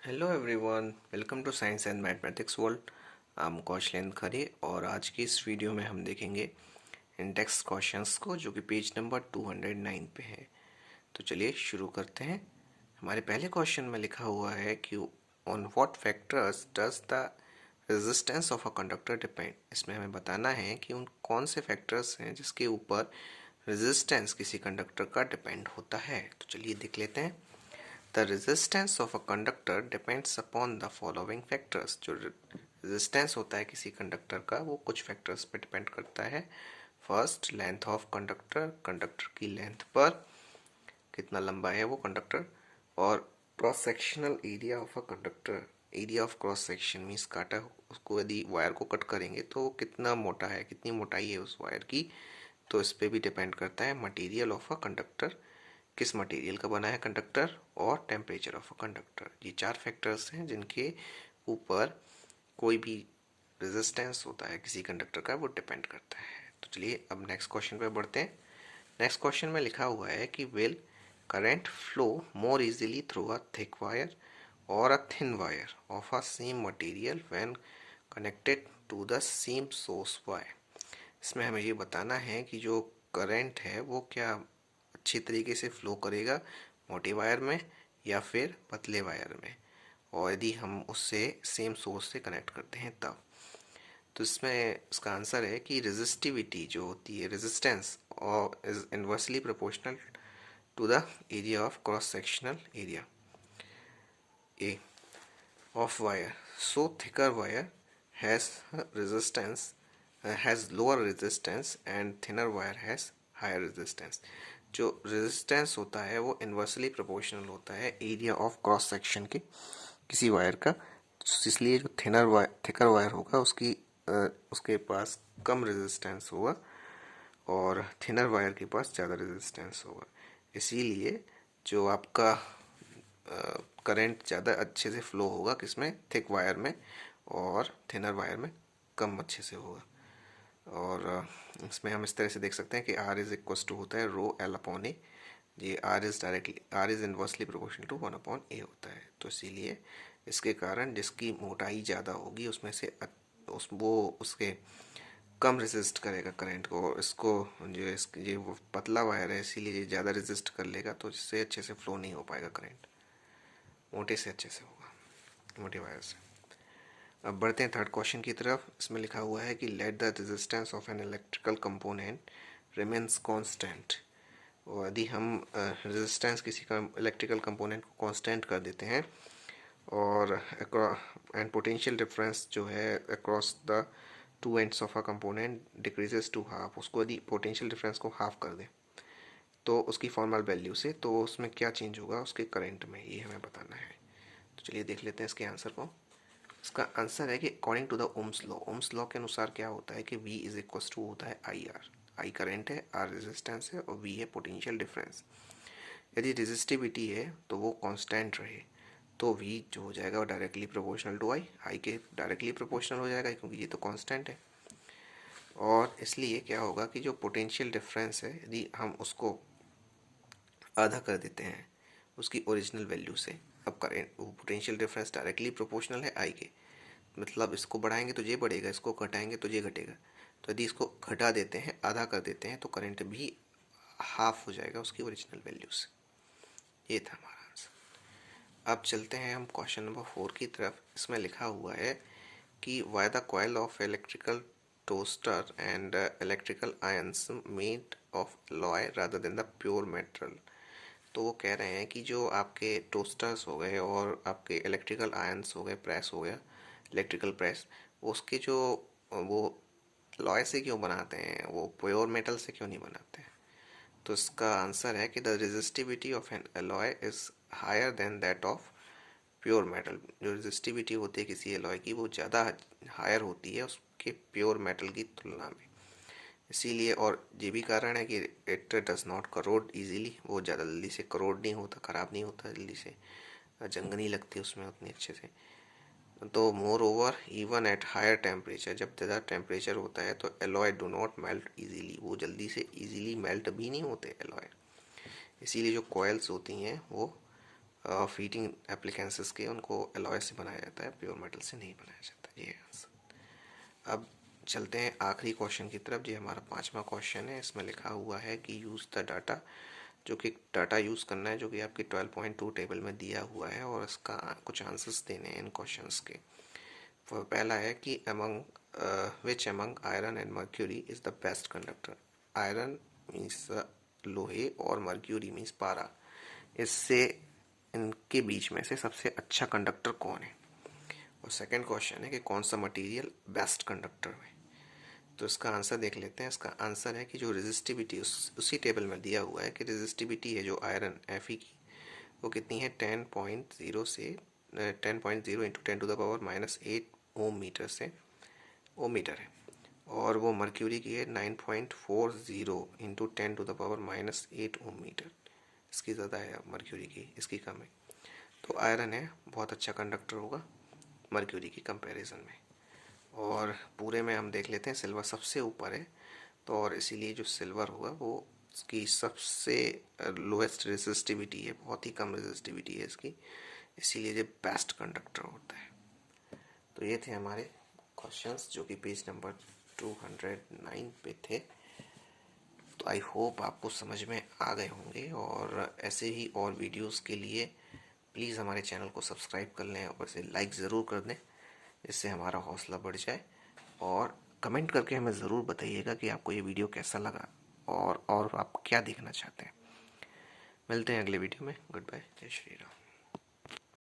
Hello everyone, welcome to science and mathematics world. I am Kaushalendra Khare और आज की इस वीडियो में हम देखेंगे इंडेक्स क्वेश्चंस को जो कि पेज नंबर 209 पे है। तो चलिए शुरू करते हैं। हमारे पहले क्वेश्चन में लिखा हुआ है कि on what factors does the resistance of a conductor depend. इसमें हमें बताना है कि उन कौन से फैक्टर्स हैं जिसके ऊपर रेजिस्टेंस किसी कंडक्टर का डिपेंड होता है। तो चलिए देख लेते हैं। The resistance of a conductor depends upon the following factors। जो resistance होता है किसी कंडक्टर का वो कुछ फैक्टर्स पे डिपेंड करता है। First, length of conductor, conductor की लेंथ पर कितना लंबा है वो कंडक्टर। और cross sectional area of a conductor, area of cross section means काटा उसको यदि वायर को कट करेंगे तो कितना मोटा है, कितनी मोटाई है उस वायर की। तो इस पे भी डिपेंड करता है मटेरियल ऑफ अ कंडक्टर, किस मटेरियल का बना है कंडक्टर, और टेम्परेचर ऑफ अ कंडक्टर। ये चार फैक्टर्स हैं जिनके ऊपर कोई भी रेजिस्टेंस होता है किसी कंडक्टर का वो डिपेंड करता है। तो चलिए अब नेक्स्ट क्वेश्चन पे बढ़ते हैं। नेक्स्ट क्वेश्चन में लिखा हुआ है कि will current flow more easily through a thick wire और a thin wire of a same material when connected to the same source wire. इसमें हमें ये बताना है कि जो करंट है वो क्या अच्छी तरीके से फ्लो करेगा मोटे वायर में या फिर पतले वायर में, और यदि हम उससे सेम सोर्स से कनेक्ट करते हैं तब। तो इसमें इसका आंसर है कि रेजिस्टिविटी जो होती है, रेजिस्टेंस और is inversely proportional to the area of cross sectional area A of wire. So thicker wire has resistance, has lower resistance and thinner wire has higher resistance। जो resistance होता है वो inversely proportional होता है area of cross section के किसी wire का। इसलिए जो थिकर वायर होगा उसके पास कम रेजिस्टेंस होगा और थिनर वायर के पास ज़्यादा रेजिस्टेंस होगा। इसीलिए जो आपका करंट ज़्यादा अच्छे से फ्लो होगा किसमें, थिक वायर में, और थिनर वायर में कम अच्छे से होगा। और इसमें हम इस तरह से देख सकते हैं कि आर इज इक्वस टू होता है रो एल अपॉन ए। ये R is inversely proportional to 1/a होता है। तो इसीलिए इसके कारण जिसकी मोटाई ज़्यादा होगी उसमें से उसके कम रेजिस्ट करेगा करंट को, और इसको जो ये वो पतला वायर है इसीलिए ये ज़्यादा रेजिस्ट कर लेगा, तो इससे अच्छे से फ्लो नहीं हो पाएगा करंट, मोटे से अच्छे से होगा, मोटे वायर से। अब बढ़ते हैं थर्ड क्वेश्चन की तरफ। इसमें लिखा हुआ है कि let the resistance of an electrical component remains constant. और यदि हम रेजिस्टेंस किसी का इलेक्ट्रिकल कंपोनेंट को कांस्टेंट कर देते हैं और एंड पोटेंशियल डिफरेंस जो है across the two ends of a component decreases to half, उसको यदि पोटेंशियल डिफरेंस को हाफ कर दें तो उसकी फॉर्मल वैल्यू से, तो उसमें क्या चेंज होगा उसके करंट में, ये हमें बताना है। तो चलिए देख लेते हैं इसके आंसर को। इसका आंसर है कि according to the Ohm's law के अनुसार क्या होता है कि V इज इक्व टू होता है आई आर। आई करंट है, आर रेजिस्टेंस है और V है पोटेंशियल डिफरेंस। यदि रेजिस्टिविटी है तो वो कांस्टेंट रहे तो V जो हो जाएगा वो डायरेक्टली प्रोपोर्शनल टू आई, आई के डायरेक्टली प्रोपोर्शनल हो जाएगा क्योंकि ये तो कांस्टेंट है। और इसलिए क्या होगा कि जो पोटेंशियल डिफरेंस है यदि हम उसको आधा कर देते हैं उसकी ओरिजिनल वैल्यू से, अब करेंट वो पोटेंशियल डिफरेंस डायरेक्टली प्रोपोर्शनल है आई के, मतलब इसको बढ़ाएंगे तो ये बढ़ेगा, इसको घटाएंगे तो ये घटेगा। तो यदि इसको घटा देते हैं, आधा कर देते हैं, तो करंट भी हाफ हो जाएगा उसकी ओरिजिनल वैल्यू से। ये था हमारा आंसर। अब चलते हैं हम क्वेश्चन नंबर 4 की तरफ। इसमें लिखा हुआ है कि why the coil of electrical toaster and electrical ions made of Loy rather than the pure metal. तो वो कह रहे हैं कि जो आपके टोस्टर्स हो गए और आपके इलेक्ट्रिकल आयंस हो गए, प्रेस हो गया, इलेक्ट्रिकल प्रेस, उसके जो वो लॉय से क्यों बनाते हैं, वो प्योर मेटल से क्यों नहीं बनाते हैं। तो इसका आंसर है कि the resistivity of an alloy is higher than that of pure metal. जो रेजिस्टिविटी होती है किसी एलॉय की वो ज़्यादा हायर होती है उसके प्योर मेटल की तुलना में। इसीलिए, और ये भी कारण है कि it does not crore easily, वो ज़्यादा जल्दी से करोड नहीं होता, ख़राब नहीं होता जल्दी से, जंग नहीं लगती उसमें उतनी अच्छे से। तो moreover even at higher temperature, जब ज़्यादा टेम्परेचर होता है तो alloy do not melt easily, वो जल्दी से इजीली मेल्ट भी नहीं होते एलॉय। इसीलिए जो कॉयल्स होती हैं वो फीटिंग एप्लीकेंसेस के उनको एलॉय से बनाया जाता है, प्योर मेटल से नहीं बनाया जाता। ये आंसर। अब चलते हैं आखिरी क्वेश्चन की तरफ। ये हमारा 5वां क्वेश्चन है। इसमें लिखा हुआ है कि यूज़ द डाटा, जो कि डाटा यूज़ करना है जो कि आपके 12.2 टेबल में दिया हुआ है, और इसका कुछ आंसर्स देने हैं इन क्वेश्चंस के। पहला है कि which among iron and mercury is the best conductor. Iron means लोहे और मर्क्यूरी मीन्स पारा, इससे इनके बीच में से सबसे अच्छा कंडक्टर कौन है। और सेकंड क्वेश्चन है कि कौन सा मटेरियल बेस्ट कंडक्टर है। तो इसका आंसर देख लेते हैं। इसका आंसर है कि जो रेजिस्टिविटी उसी टेबल में दिया हुआ है कि रेजिस्टिविटी है जो आयरन Fe की, वो कितनी है 10.0 से 10.0 इंटू 10⁻⁻8 ओम मीटर से ओम मीटर है। और वो मर्क्यूरी की है 9.40 इंटू 10⁻⁻8 ओम मीटर। इसकी ज़्यादा है मर्क्यूरी की, इसकी कम है। तो आयरन है बहुत अच्छा कंडक्टर होगा मर्क्यूरी की कंपैरिजन में। और पूरे में हम देख लेते हैं सिल्वर सबसे ऊपर है, तो और इसीलिए जो सिल्वर होगा वो इसकी सबसे लोएस्ट रेजिस्टिविटी है, बहुत ही कम रेजिस्टिविटी है इसकी, इसीलिए ये बेस्ट कंडक्टर होता है। तो ये थे हमारे क्वेश्चंस जो कि पेज नंबर 209 पे थे। तो आई होप आपको समझ में आ गए होंगे, और ऐसे ही और वीडियोस के लिए प्लीज़ हमारे चैनल को सब्सक्राइब कर लें और इसे लाइक ज़रूर कर दें, जिससे हमारा हौसला बढ़ जाए। और कमेंट करके हमें ज़रूर बताइएगा कि आपको ये वीडियो कैसा लगा और आप क्या देखना चाहते हैं। मिलते हैं अगले वीडियो में। गुड बाय, जय श्री राम।